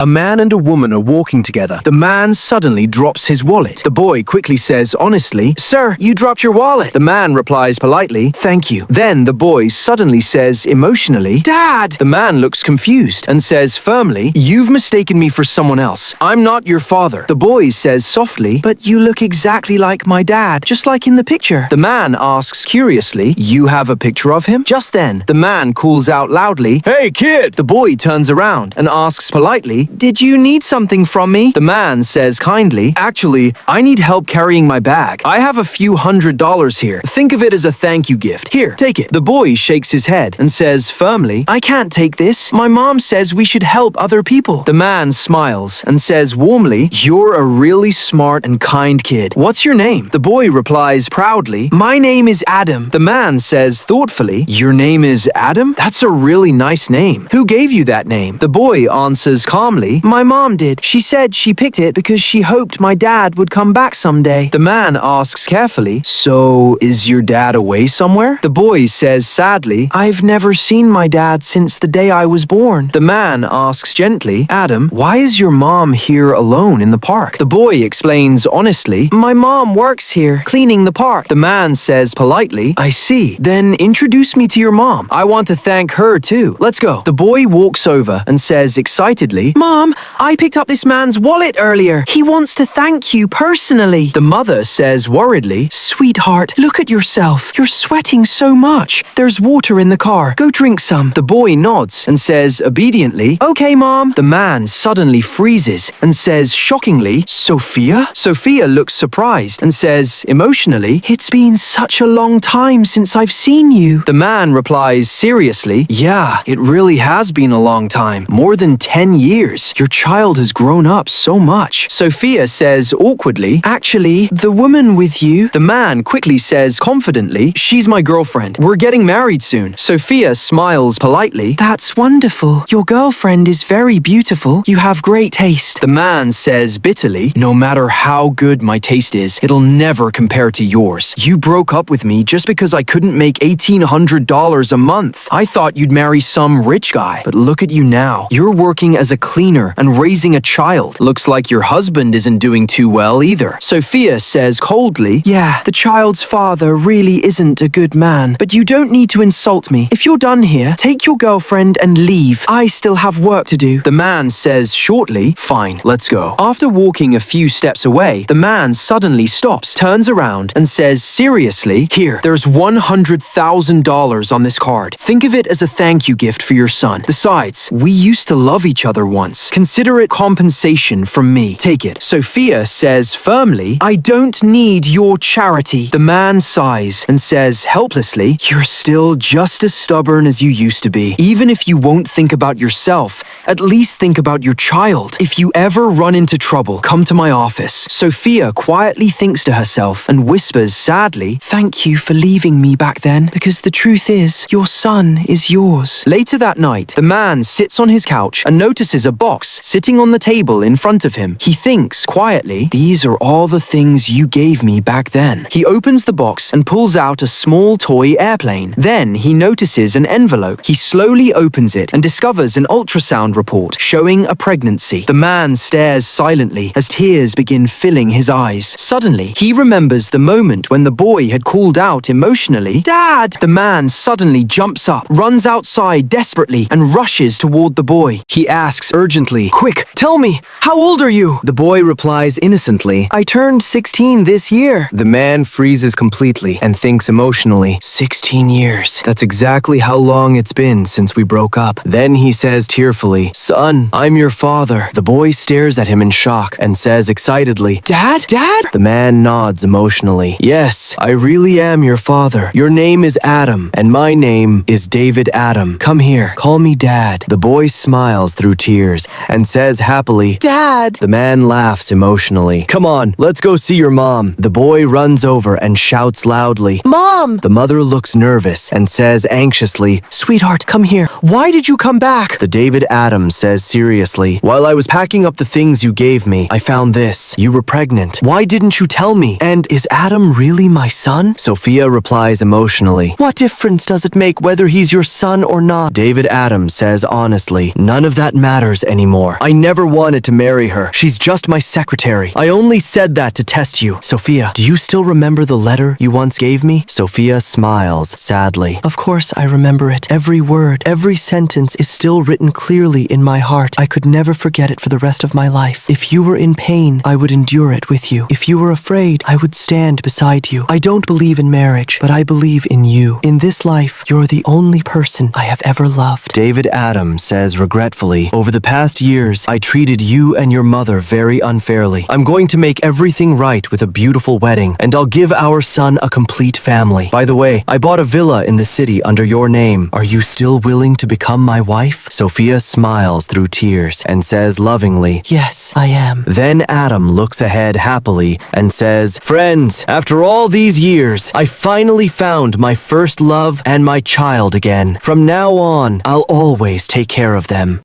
A man and a woman are walking together. The man suddenly drops his wallet. The boy quickly says honestly, "Sir, you dropped your wallet." The man replies politely, "Thank you." Then the boy suddenly says emotionally, "Dad!" The man looks confused and says firmly, "You've mistaken me for someone else. I'm not your father." The boy says softly, "But you look exactly like my dad, just like in the picture." The man asks curiously, "You have a picture of him?" Just then, the man calls out loudly, "Hey kid!" The boy turns around and asks politely, "Did you need something from me?" The man says kindly, "Actually, I need help carrying my bag. I have a few $100s here. Think of it as a thank you gift. Here, take it." The boy shakes his head and says firmly, "I can't take this. My mom says we should help other people." The man smiles and says warmly, "You're a really smart and kind kid. What's your name?" The boy replies proudly, "My name is Adam." The man says thoughtfully, "Your name is Adam? That's a really nice name. Who gave you that name?" The boy answers calmly, "My mom did. She said she picked it because she hoped my dad would come back someday." The man asks carefully, "So, is your dad away somewhere?" The boy says sadly, "I've never seen my dad since the day I was born." The man asks gently, "Adam, why is your mom here alone in the park?" The boy explains honestly, "My mom works here, cleaning the park." The man says politely, "I see. Then introduce me to your mom. I want to thank her too. Let's go." The boy walks over and says excitedly, "Mom, I picked up this man's wallet earlier. He wants to thank you personally." The mother says worriedly, "Sweetheart, look at yourself. You're sweating so much. There's water in the car. Go drink some." The boy nods and says obediently, "Okay, Mom." The man suddenly freezes and says shockingly, "Sophia?" Sophia looks surprised and says emotionally, "It's been such a long time since I've seen you." The man replies seriously, "Yeah, it really has been a long time. More than 10 years. Your child has grown up so much." Sophia says awkwardly, "Actually, the woman with you." The man quickly says confidently, "She's my girlfriend. We're getting married soon." Sophia smiles politely, "That's wonderful. Your girlfriend is very beautiful. You have great taste." The man says bitterly, "No matter how good my taste is, it'll never compare to yours. You broke up with me just because I couldn't make $1,800 a month. I thought you'd marry some rich guy, but look at you now. You're working as a cleaner and raising a child. Looks like your husband isn't doing too well either." Sophia says coldly, "Yeah, the child's father really isn't a good man, but you don't need to insult me. If you're done here, take your girlfriend and leave. I still have work to do." The man says shortly, "Fine, let's go." After walking a few steps away, the man suddenly stops, turns around, and says seriously, "Here, there's $100,000 on this card. Think of it as a thank you gift for your son. Besides, we used to love each other once. Consider it compensation from me. Take it." Sophia says firmly, "I don't need your charity." The man sighs and says helplessly, "You're still just as stubborn as you used to be. Even if you won't think about yourself, at least think about your child. If you ever run into trouble, come to my office." Sophia quietly thinks to herself and whispers sadly, "Thank you for leaving me back then, because the truth is, your son is yours." Later that night, the man sits on his couch and notices a box sitting on the table in front of him. He thinks quietly, "These are all the things you gave me back then." He opens the box and pulls out a small toy airplane. Then he notices an envelope. He slowly opens it and discovers an ultrasound report showing a pregnancy. The man stares silently as tears begin filling his eyes. Suddenly, he remembers the moment when the boy had called out emotionally, "Dad!" The man suddenly jumps up, runs outside desperately, and rushes toward the boy. He asks urgently, "Quick, tell me, how old are you?" The boy replies innocently, "I turned 16 this year." The man freezes completely and thinks emotionally, 16 years. That's exactly how long it's been since we broke up. Then he says tearfully, "Son, I'm your father." The boy stares at him in shock and says excitedly, "Dad? Dad?" The man nods emotionally, "Yes, I really am your father. Your name is Adam, and my name is David Adam. Come here, call me Dad." The boy smiles through tears and says happily, "Dad!" The man laughs emotionally. "Come on, let's go see your mom." The boy runs over and shouts loudly, "Mom!" The mother looks nervous and says anxiously, "Sweetheart, come here. Why did you come back?" The David Adam says seriously, "While I was packing up the things you gave me, I found this. You were pregnant. Why didn't you tell me? And is Adam really my son?" Sophia replies emotionally, "What difference does it make whether he's your son or not?" David Adam says honestly, "None of that matters anymore. I never wanted to marry her. She's just my secretary. I only said that to test you. Sophia, do you still remember the letter you once gave me? Sophia smiles sadly. Of course I remember it. Every word, every sentence is still written clearly in my heart. I could never forget it for the rest of my life. If you were in pain, I would endure it with you. If you were afraid, I would stand beside you. I don't believe in marriage, but I believe in you. In this life, you're the only person I have ever loved. David Adams says regretfully, over the past years, I treated you and your mother very unfairly. I'm going to make everything right with a beautiful wedding, and I'll give our son a complete family. By the way, I bought a villa in the city under your name. Are you still willing to become my wife? Sophia smiles through tears and says lovingly, yes, I am. Then Adam looks ahead happily and says, friends, after all these years, I finally found my first love and my child again. From now on, I'll always take care of them.